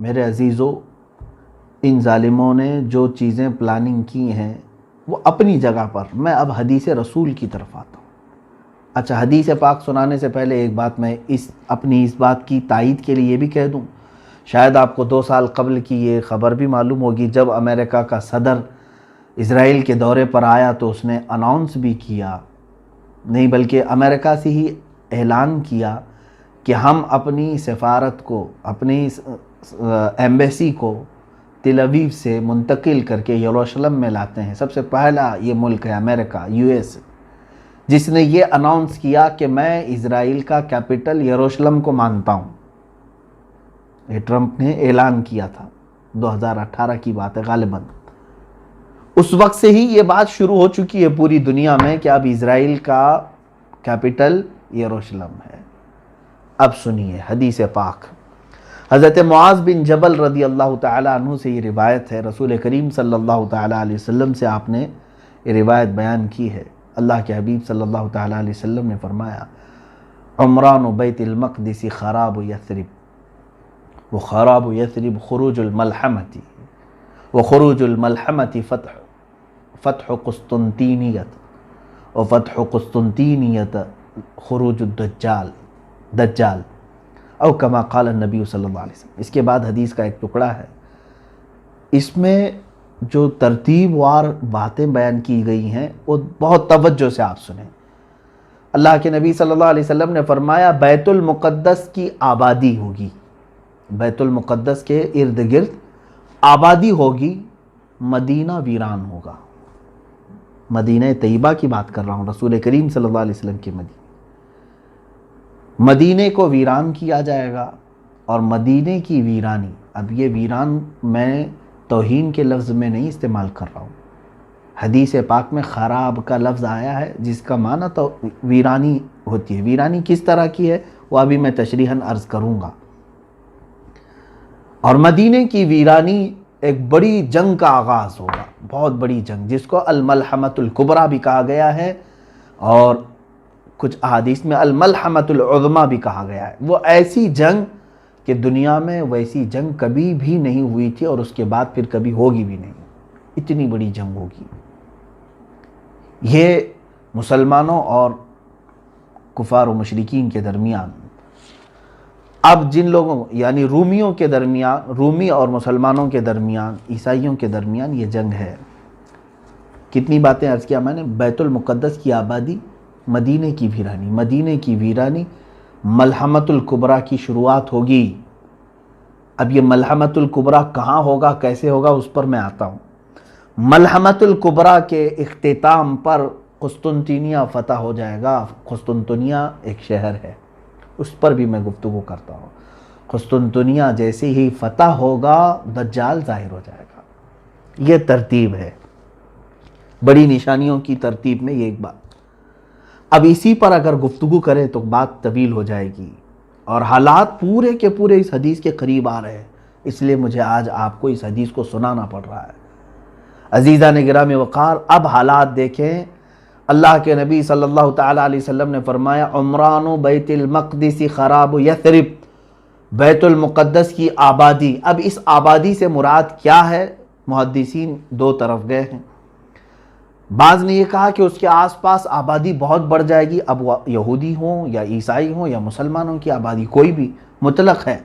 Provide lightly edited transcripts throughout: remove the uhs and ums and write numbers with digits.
میرے عزیزو، ان ظالموں نے جو چیزیں پلاننگ کی ہیں وہ اپنی جگہ پر، میں اب حدیث رسول کی طرف آتا ہوں۔ اچھا، حدیث پاک سنانے سے پہلے ایک بات میں اپنی اس بات کی تائید کے لیے یہ بھی کہہ دوں، شاید آپ کو 2 سال قبل کی یہ خبر بھی معلوم ہوگی، جب امریکہ کا صدر اسرائیل کے دورے پر آیا تو اس نے اناؤنس بھی کیا، نہیں بلکہ امریکہ سے ہی اعلان کیا کہ ہم اپنی سفارت کو، اپنی ایمبیسی کو تل ابیب سے منتقل کر کے یروشلم میں لاتے ہیں۔ سب سے پہلا یہ ملک ہے امریکہ، یو ایس، جس نے یہ اناؤنس کیا کہ میں اسرائیل کا کیپٹل یروشلم کو مانتا ہوں۔ یہ ٹرمپ نے اعلان کیا تھا، 2018 کی بات ہے غالباً۔ اس وقت سے ہی یہ بات شروع ہو چکی ہے پوری دنیا میں کہ اب اسرائیل کا کیپٹل یروشلم ہے۔ اب سنیے حدیث پاک، حضرت معاذ بن جبل رضی اللہ تعالیٰ عنہ سے یہ روایت ہے، رسول کریم صلی اللہ تعالیٰ علیہ وسلم سے آپ نے یہ روایت بیان کی ہے۔ اللہ کے حبیب صلی اللہ تعالیٰ علیہ وسلم نے فرمایا، عمران بیت المقدس خراب یثرب، وخراب یثرب خروج الملحمۃ، وخروج الملحمۃ فتح قسطنطینیت، وفتح قسطنطینیت خروج دجال، او کما قال النبی صلی اللہ علیہ وسلم۔ اس کے بعد حدیث کا ایک ٹکڑا ہے، اس میں جو ترتیب وار باتیں بیان کی گئی ہیں وہ بہت توجہ سے آپ سنیں۔ اللہ کے نبی صلی اللہ علیہ وسلم نے فرمایا بیت المقدس کی آبادی ہوگی، بیت المقدس کے ارد گرد آبادی ہوگی، مدینہ ویران ہوگا۔ مدینہ طیبہ کی بات کر رہا ہوں، رسول کریم صلی اللہ علیہ وسلم کے مدینے کو ویران کیا جائے گا۔ اور مدینے کی ویرانی، اب یہ ویران میں توہین کے لفظ میں نہیں استعمال کر رہا ہوں، حدیث پاک میں خراب کا لفظ آیا ہے جس کا معنی تو ویرانی ہوتی ہے۔ ویرانی کس طرح کی ہے وہ ابھی میں تشریحاً عرض کروں گا۔ اور مدینے کی ویرانی ایک بڑی جنگ کا آغاز ہوگا، بہت بڑی جنگ، جس کو الملحمۃ الکبریٰ بھی کہا گیا ہے، اور کچھ احادیث میں الملحمۃ العظمیٰ بھی کہا گیا ہے۔ وہ ایسی جنگ کہ دنیا میں ویسی جنگ کبھی بھی نہیں ہوئی تھی، اور اس کے بعد پھر کبھی ہوگی بھی نہیں، اتنی بڑی جنگ ہوگی۔ یہ مسلمانوں اور کفار و مشرکین کے درمیان، اب جن لوگوں یعنی رومیوں کے درمیان، رومی اور مسلمانوں کے درمیان، عیسائیوں کے درمیان یہ جنگ ہے۔ کتنی باتیں عرض کیا میں نے، بیت المقدس کی آبادی، مدینے کی ویرانی، مدینے کی ویرانی، ملحمۃ الکبریٰ کی شروعات ہوگی۔ اب یہ ملحمۃ الکبریٰ کہاں ہوگا، کیسے ہوگا، اس پر میں آتا ہوں۔ ملحمۃ الکبریٰ کے اختتام پر قسطنطنیہ فتح ہو جائے گا۔ قسطنطنیہ ایک شہر ہے، اس پر بھی میں گفتگو کرتا ہوں۔ قسطنطنیہ جیسے ہی فتح ہوگا دجال ظاہر ہو جائے گا۔ یہ ترتیب ہے، بڑی نشانیوں کی ترتیب میں یہ ایک بات۔ اب اسی پر اگر گفتگو کریں تو بات طویل ہو جائے گی، اور حالات پورے کے پورے اس حدیث کے قریب آ رہے ہیں، اس لیے مجھے آج آپ کو اس حدیث کو سنانا پڑ رہا ہے۔ عزیزان گرامی وقار، اب حالات دیکھیں۔ اللہ کے نبی صلی اللہ تعالیٰ علیہ وسلم نے فرمایا عمران بیت المقدس خراب یثرب، بیت المقدس کی آبادی۔ اب اس آبادی سے مراد کیا ہے؟ محدثین دو طرف گئے ہیں۔ بعض نے یہ کہا کہ اس کے آس پاس آبادی بہت بڑھ جائے گی، اب وہ یہودی ہوں یا عیسائی ہوں یا مسلمانوں کی آبادی، کوئی بھی مطلق ہے،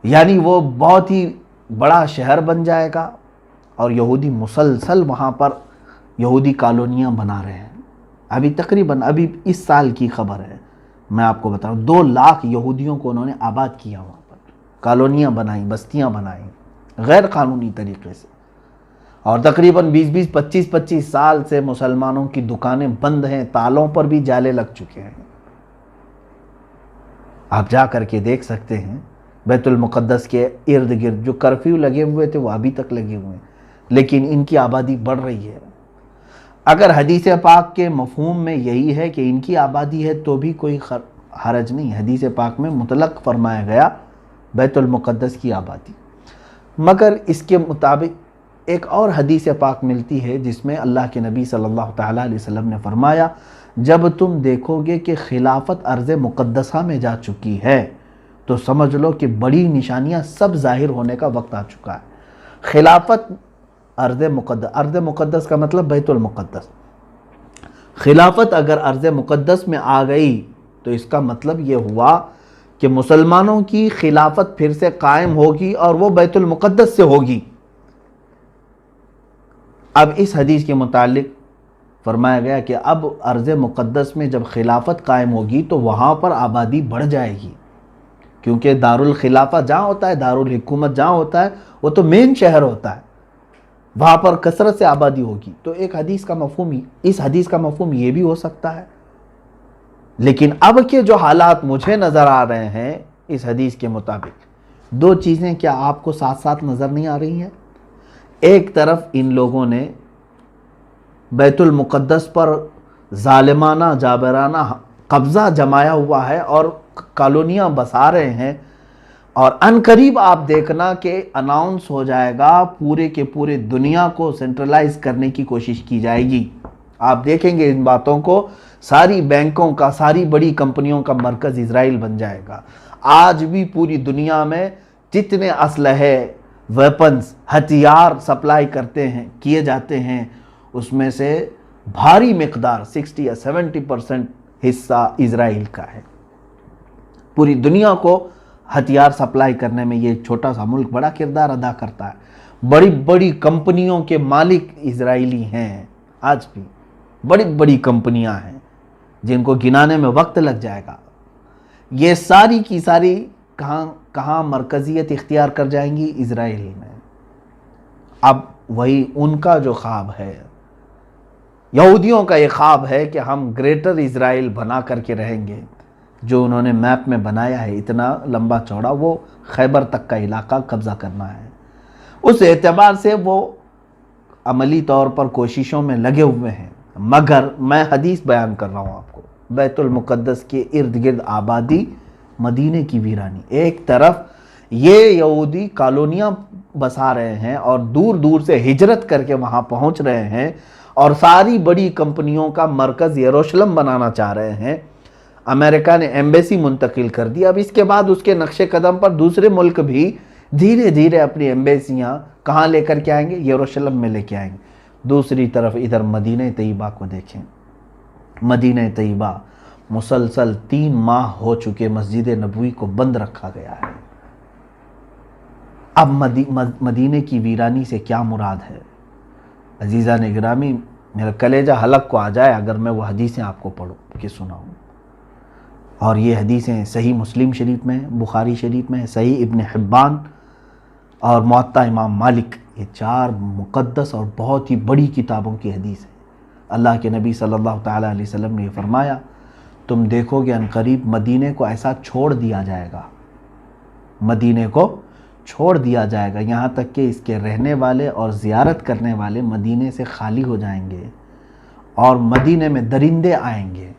یعنی وہ بہت ہی بڑا شہر بن جائے گا، اور یہودی مسلسل وہاں پر یہودی کالونیاں بنا رہے ہیں۔ ابھی تقریباً اس سال کی خبر ہے، میں آپ کو بتا رہا ہوں، 2 لاکھ یہودیوں کو انہوں نے آباد کیا، وہاں پر کالونیاں بنائیں، بستیاں بنائیں غیر قانونی طریقے سے، اور تقریباً 25 سال سے مسلمانوں کی دکانیں بند ہیں، تالوں پر بھی جالے لگ چکے ہیں۔ آپ جا کر کے دیکھ سکتے ہیں بیت المقدس کے ارد گرد جو کرفیو لگے ہوئے تھے وہ ابھی تک لگے ہوئے ہیں، لیکن ان کی آبادی بڑھ رہی ہے۔ اگر حدیث پاک کے مفہوم میں یہی ہے کہ ان کی آبادی ہے تو بھی کوئی حرج نہیں، حدیث پاک میں مطلق فرمایا گیا بیت المقدس کی آبادی۔ مگر اس کے مطابق ایک اور حدیث پاک ملتی ہے جس میں اللہ کے نبی صلی اللہ تعالیٰ علیہ وسلم نے فرمایا جب تم دیکھو گے کہ خلافت ارض مقدسہ میں جا چکی ہے تو سمجھ لو کہ بڑی نشانیاں سب ظاہر ہونے کا وقت آ چکا ہے۔ خلافت ارض مقدس کا مطلب بیت المقدس، خلافت اگر ارض مقدس میں آ گئی تو اس کا مطلب یہ ہوا کہ مسلمانوں کی خلافت پھر سے قائم ہوگی اور وہ بیت المقدس سے ہوگی۔ اب اس حدیث کے متعلق فرمایا گیا کہ اب ارض مقدس میں جب خلافت قائم ہوگی تو وہاں پر آبادی بڑھ جائے گی، کیونکہ دارالخلافہ جہاں ہوتا ہے، دارالحکومت جہاں ہوتا ہے، وہ تو مین شہر ہوتا ہے، وہاں پر کثرت سے آبادی ہوگی۔ تو ایک حدیث کا مفہوم، اس حدیث کا مفہوم یہ بھی ہو سکتا ہے۔ لیکن اب کے جو حالات مجھے نظر آ رہے ہیں اس حدیث کے مطابق، دو چیزیں کیا آپ کو ساتھ ساتھ نظر نہیں آ رہی ہیں؟ ایک طرف ان لوگوں نے بیت المقدس پر ظالمانہ جابرانہ قبضہ جمایا ہوا ہے اور کالونیاں بسا رہے ہیں، اور ان قریب آپ دیکھنا کہ اناؤنس ہو جائے گا، پورے کے پورے دنیا کو سینٹرلائز کرنے کی کوشش کی جائے گی۔ آپ دیکھیں گے ان باتوں کو، ساری بینکوں کا، ساری بڑی کمپنیوں کا مرکز اسرائیل بن جائے گا۔ آج بھی پوری دنیا میں جتنے اسلحے، ویپنز، ہتھیار سپلائی کیے جاتے ہیں، اس میں سے بھاری مقدار 60 یا 70% حصہ اسرائیل کا ہے۔ پوری دنیا کو ہتھیار سپلائی کرنے میں یہ چھوٹا سا ملک بڑا کردار ادا کرتا ہے۔ بڑی بڑی کمپنیوں کے مالک اسرائیلی ہیں، آج بھی بڑی بڑی کمپنیاں ہیں جن کو گنانے میں وقت لگ جائے گا۔ یہ ساری کی ساری کہاں مرکزیت اختیار کر جائیں گی؟ اسرائیل میں۔ اب وہی ان کا جو خواب ہے، یہودیوں کا یہ خواب ہے کہ ہم گریٹر اسرائیل بنا کر کے رہیں گے، جو انہوں نے میپ میں بنایا ہے اتنا لمبا چوڑا، وہ خیبر تک کا علاقہ قبضہ کرنا ہے۔ اس اعتبار سے وہ عملی طور پر کوششوں میں لگے ہوئے ہیں، مگر میں حدیث بیان کر رہا ہوں آپ کو، بیت المقدس کے ارد گرد آبادی، مدینے کی ویرانی۔ ایک طرف یہ یہودی کالونیاں بسا رہے ہیں اور دور دور سے ہجرت کر کے وہاں پہنچ رہے ہیں، اور ساری بڑی کمپنیوں کا مرکز یروشلم بنانا چاہ رہے ہیں۔ امریکہ نے ایمبیسی منتقل کر دی، اب اس کے بعد اس کے نقش قدم پر دوسرے ملک بھی دھیرے دھیرے اپنی ایمبیسیاں کہاں لے کر کے آئیں گے؟ یروشلم میں لے کے آئیں گے۔ دوسری طرف ادھر مدینہ طیبہ کو دیکھیں، مدینہ طیبہ مسلسل 3 ماہ ہو چکے مسجد نبوی کو بند رکھا گیا ہے۔ اب مدینہ کی ویرانی سے کیا مراد ہے؟ عزیزان گرامی، میرا کلیجہ حلق کو آ جائے اگر میں وہ حدیثیں آپ کو پڑھوں کہ سناؤں۔ اور یہ حدیثیں صحیح مسلم شریف میں، بخاری شریف میں، صحیح ابن حبان اور موطا امام مالک، یہ 4 مقدس اور بہت ہی بڑی کتابوں کی حدیث ہے۔ اللہ کے نبی صلی اللہ تعالیٰ علیہ وسلم نے یہ فرمایا، تم دیکھو گے عنقریب مدینے کو ایسا چھوڑ دیا جائے گا، مدینے کو چھوڑ دیا جائے گا، یہاں تک کہ اس کے رہنے والے اور زیارت کرنے والے مدینے سے خالی ہو جائیں گے، اور مدینے میں درندے آئیں گے،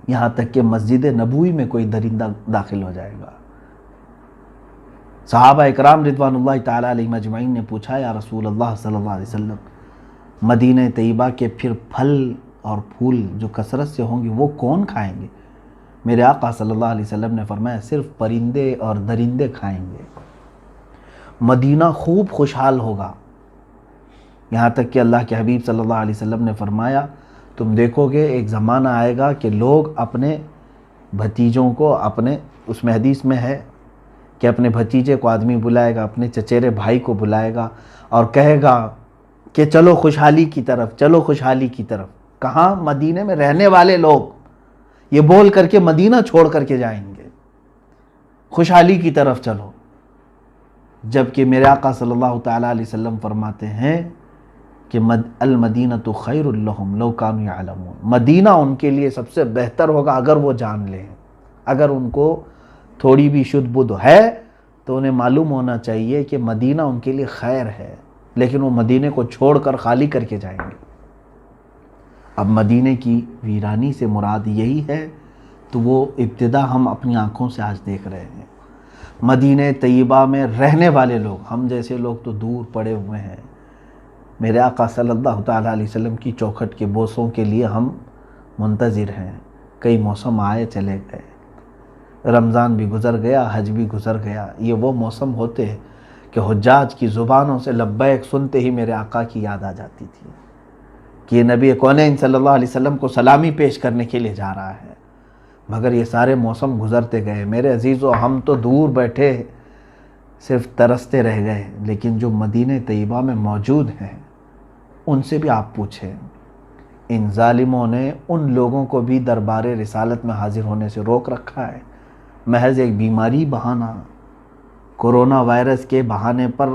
یہاں تک کہ مسجد نبوی میں کوئی درندہ داخل ہو جائے گا۔ صحابہ اکرام رضوان اللہ تعالیٰ علیہم اجمعین نے پوچھا، یا رسول اللہ صلی اللہ علیہ وسلم، مدینہ طیبہ کے پھر پھل اور پھول جو کثرت سے ہوں گے وہ کون کھائیں گے؟ میرے آقا صلی اللہ علیہ وسلم نے فرمایا، صرف پرندے اور درندے کھائیں گے۔ مدینہ خوب خوشحال ہوگا، یہاں تک کہ اللہ کے حبیب صلی اللہ علیہ وسلم نے فرمایا، تم دیکھو گے ایک زمانہ آئے گا کہ لوگ اپنے بھتیجوں کو، اس میں حدیث میں ہے کہ اپنے بھتیجے کو آدمی بلائے گا، اپنے چچیرے بھائی کو بلائے گا اور کہے گا کہ چلو خوشحالی کی طرف، چلو خوشحالی کی طرف۔ کہاں؟ مدینے میں رہنے والے لوگ یہ بول کر کے مدینہ چھوڑ کر کے جائیں گے، خوشحالی کی طرف چلو۔ جبکہ میرے آقا صلی اللہ تعالیٰ علیہ وسلم فرماتے ہیں کہ المدینۃ خیر لہم لو کانوا یعلمون، مدینہ ان کے لیے سب سے بہتر ہوگا اگر وہ جان لیں۔ اگر ان کو تھوڑی بھی شدھ بدھ ہے تو انہیں معلوم ہونا چاہیے کہ مدینہ ان کے لیے خیر ہے، لیکن وہ مدینے کو چھوڑ کر خالی کر کے جائیں گے۔ اب مدینے کی ویرانی سے مراد یہی ہے، تو وہ ابتدا ہم اپنی آنکھوں سے آج دیکھ رہے ہیں۔ مدینہ طیبہ میں رہنے والے لوگ، ہم جیسے لوگ تو دور پڑے ہوئے ہیں، میرے آقا صلی اللہ تعالیٰ علیہ وسلم کی چوکھٹ کے بوسوں کے لیے ہم منتظر ہیں، کئی موسم آئے چلے گئے، رمضان بھی گزر گیا، حج بھی گزر گیا. یہ وہ موسم ہوتے ہیں کہ حجاج کی زبانوں سے لبیک سنتے ہی میرے آقا کی یاد آ جاتی تھی کہ یہ نبی کونین صلی اللہ علیہ وسلم کو سلامی پیش کرنے کے لیے جا رہا ہے. مگر یہ سارے موسم گزرتے گئے میرے عزیزو، ہم تو دور بیٹھے صرف ترستے رہ گئے، لیکن جو مدینہ طیبہ میں موجود ہیں ان سے بھی آپ پوچھیں. ان ظالموں نے ان لوگوں کو بھی دربار رسالت میں حاضر ہونے سے روک رکھا ہے. محض ایک بیماری بہانہ، کورونا وائرس کے بہانے پر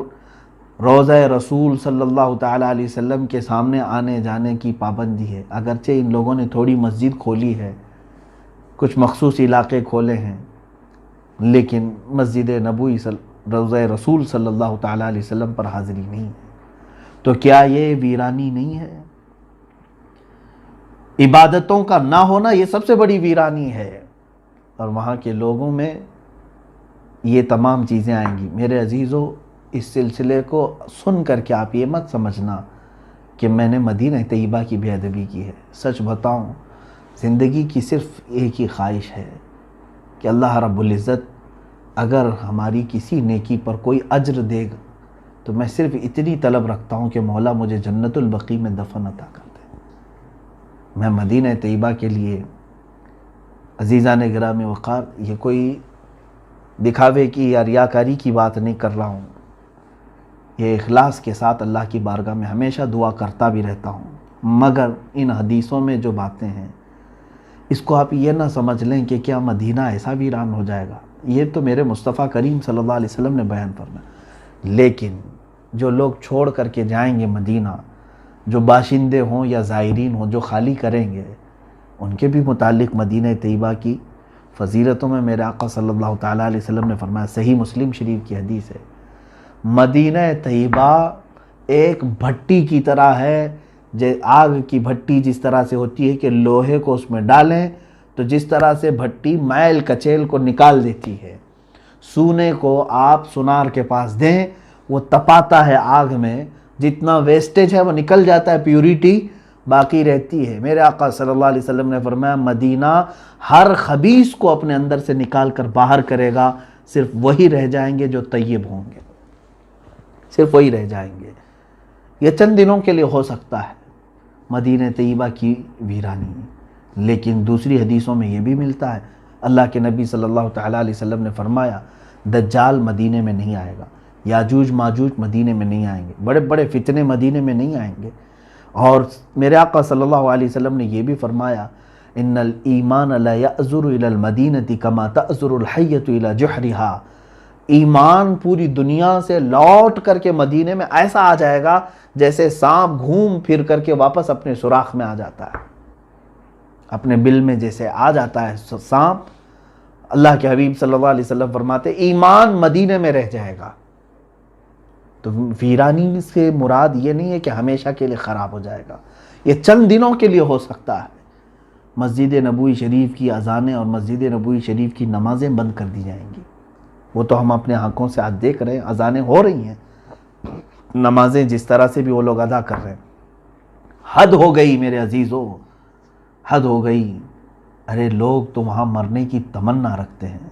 روضہ رسول صلی اللہ تعالیٰ علیہ وسلم کے سامنے آنے جانے کی پابندی ہے. اگرچہ ان لوگوں نے تھوڑی مسجد کھولی ہے، کچھ مخصوص علاقے کھولے ہیں، لیکن مسجد نبوی روضہ رسول صلی اللہ تعالیٰ علیہ وسلم پر حاضری نہیں ہے. تو کیا یہ ویرانی نہیں ہے؟ عبادتوں کا نہ ہونا یہ سب سے بڑی ویرانی ہے، اور وہاں کے لوگوں میں یہ تمام چیزیں آئیں گی. میرے عزیزو، اس سلسلے کو سن کر کے آپ یہ مت سمجھنا کہ میں نے مدینہ طیبہ کی بے ادبی کی ہے. سچ بتاؤں، زندگی کی صرف ایک ہی خواہش ہے کہ اللہ رب العزت اگر ہماری کسی نیکی پر کوئی اجر دے گا تو میں صرف اتنی طلب رکھتا ہوں کہ مولا مجھے جنت البقیع میں دفن عطا کر دے. میں مدینہ طیبہ کے لیے عزیزان گرامی وقار یہ کوئی دکھاوے کی یا ریاکاری کی بات نہیں کر رہا ہوں. یہ اخلاص کے ساتھ اللہ کی بارگاہ میں ہمیشہ دعا کرتا بھی رہتا ہوں. مگر ان حدیثوں میں جو باتیں ہیں اس کو آپ یہ نہ سمجھ لیں کہ کیا مدینہ ایسا ویران ہو جائے گا. یہ تو میرے مصطفیٰ کریم صلی اللہ علیہ وسلم نے بیان فرمایا. لیکن جو لوگ چھوڑ کر کے جائیں گے مدینہ، جو باشندے ہوں یا زائرین ہوں جو خالی کریں گے، ان کے بھی متعلق مدینہ طیبہ کی فضیلتوں میں میرے آقا صلی اللہ تعالیٰ علیہ وسلم نے فرمایا، صحیح مسلم شریف کی حدیث ہے، مدینہ طیبہ ایک بھٹی کی طرح ہے. آگ کی بھٹی جس طرح سے ہوتی ہے کہ لوہے کو اس میں ڈالیں تو جس طرح سے بھٹی میل کچیل کو نکال دیتی ہے، سونے کو آپ سونار کے پاس دیں وہ تپاتا ہے آگ میں، جتنا ویسٹیج ہے وہ نکل جاتا ہے، پیوریٹی باقی رہتی ہے. میرے آقا صلی اللہ علیہ وسلم نے فرمایا مدینہ ہر خبیث کو اپنے اندر سے نکال کر باہر کرے گا، صرف وہی رہ جائیں گے جو طیب ہوں گے، صرف وہی رہ جائیں گے. یہ چند دنوں کے لیے ہو سکتا ہے مدینہ طیبہ کی ویرانی، لیکن دوسری حدیثوں میں یہ بھی ملتا ہے. اللہ کے نبی صلی اللہ تعالیٰ علیہ وسلم نے فرمایا دجال مدینے میں نہیں آئے گا، یاجوج ماجوج مدینے میں نہیں آئیں گے، بڑے بڑے فتنے مدینے میں نہیں آئیں گے. اور میرے آقا صلی اللہ علیہ وسلم نے یہ بھی فرمایا ان الایمان لا یأزر الی المدینہ کما تأزر الحیۃ الی جحرہا. ایمان پوری دنیا سے لوٹ کر کے مدینے میں ایسا آ جائے گا جیسے سانپ گھوم پھر کر کے واپس اپنے سوراخ میں آ جاتا ہے، اپنے بل میں جیسے آ جاتا ہے سانپ. اللہ کے حبیب صلی اللہ علیہ وسلم فرماتے ایمان مدینے میں رہ جائے گا. تو ویرانی سے مراد یہ نہیں ہے کہ ہمیشہ کے لیے خراب ہو جائے گا، یہ چند دنوں کے لیے ہو سکتا ہے. مسجد نبوی شریف کی اذانیں اور مسجد نبوی شریف کی نمازیں بند کر دی جائیں گی. وہ تو ہم اپنے آنکھوں سے آج دیکھ رہے ہیں، اذانیں ہو رہی ہیں، نمازیں جس طرح سے بھی وہ لوگ ادا کر رہے ہیں. حد ہو گئی میرے عزیزو، حد ہو گئی. ارے لوگ تو وہاں مرنے کی تمنا رکھتے ہیں.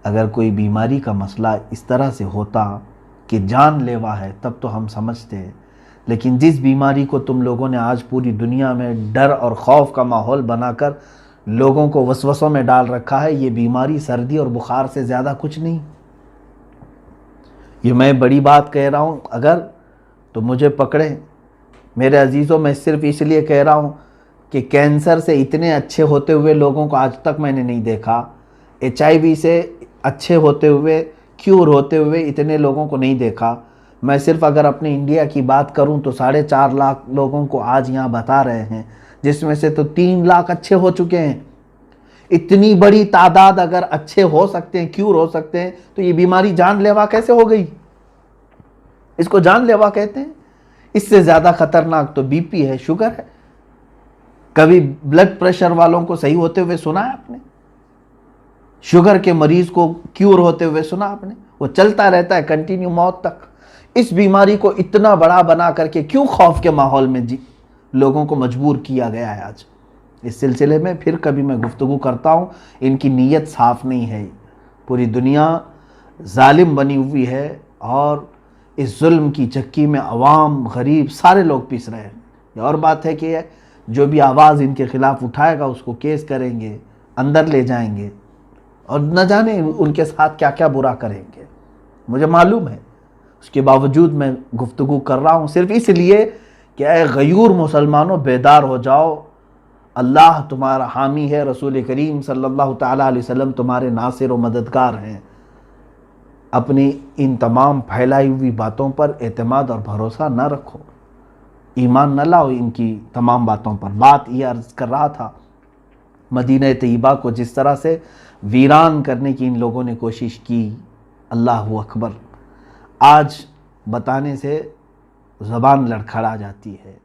اگر کوئی بیماری کا مسئلہ اس طرح سے ہوتا کہ جان لیوا ہے تب تو ہم سمجھتے، لیکن جس بیماری کو تم لوگوں نے آج پوری دنیا میں ڈر اور خوف کا ماحول بنا کر لوگوں کو وسوسوں میں ڈال رکھا ہے، یہ بیماری سردی اور بخار سے زیادہ کچھ نہیں. یہ میں بڑی بات کہہ رہا ہوں، اگر تو مجھے پکڑیں میرے عزیزوں. میں صرف اس لیے کہہ رہا ہوں کہ کینسر سے اتنے اچھے ہوتے ہوئے لوگوں کو آج تک میں نے نہیں دیکھا، HIV سے اچھے ہوتے ہوئے، کیور ہوتے ہوئے اتنے لوگوں کو نہیں دیکھا. میں صرف اگر اپنے انڈیا کی بات کروں تو 4.5 لاکھ لوگوں کو آج یہاں بتا رہے ہیں، جس میں سے تو 3 لاکھ اچھے ہو چکے ہیں. اتنی بڑی تعداد اگر اچھے ہو سکتے ہیں، کیور ہو سکتے ہیں، تو یہ بیماری جان لیوا کیسے ہو گئی؟ اس کو جان لیوا کہتے ہیں. اس سے زیادہ خطرناک تو BP ہے، شوگر ہے. کبھی بلڈ پریشر والوں کو صحیح ہوتے ہوئے سنا ہے آپ نے؟ شوگر کے مریض کو کیور ہوتے ہوئے سنا آپ نے؟ وہ چلتا رہتا ہے کنٹینیو موت تک. اس بیماری کو اتنا بڑا بنا کر کے کیوں خوف کے ماحول میں لوگوں کو مجبور کیا گیا ہے آج؟ اس سلسلے میں پھر کبھی میں گفتگو کرتا ہوں. ان کی نیت صاف نہیں ہے. پوری دنیا ظالم بنی ہوئی ہے اور اس ظلم کی چکی میں عوام، غریب، سارے لوگ پیس رہے ہیں. یہ اور بات ہے کہ جو بھی آواز ان کے خلاف اٹھائے گا اس کو کیس کریں گے، اندر لے جائیں گے، اور نہ جانے ان کے ساتھ کیا کیا برا کریں گے. مجھے معلوم ہے، اس کے باوجود میں گفتگو کر رہا ہوں صرف اس لیے کہ اے غیور مسلمانوں بیدار ہو جاؤ. اللہ تمہارا حامی ہے، رسول کریم صلی اللہ تعالیٰ علیہ وسلم تمہارے ناصر و مددگار ہیں. اپنی ان تمام پھیلائی ہوئی باتوں پر اعتماد اور بھروسہ نہ رکھو، ایمان نہ لاؤ ان کی تمام باتوں پر. بات یہ عرض کر رہا تھا، مدینہ طیبہ کو جس طرح سے ویران کرنے کی ان لوگوں نے کوشش کی، اللہ اکبر، آج بتانے سے زبان لڑکھڑا جاتی ہے.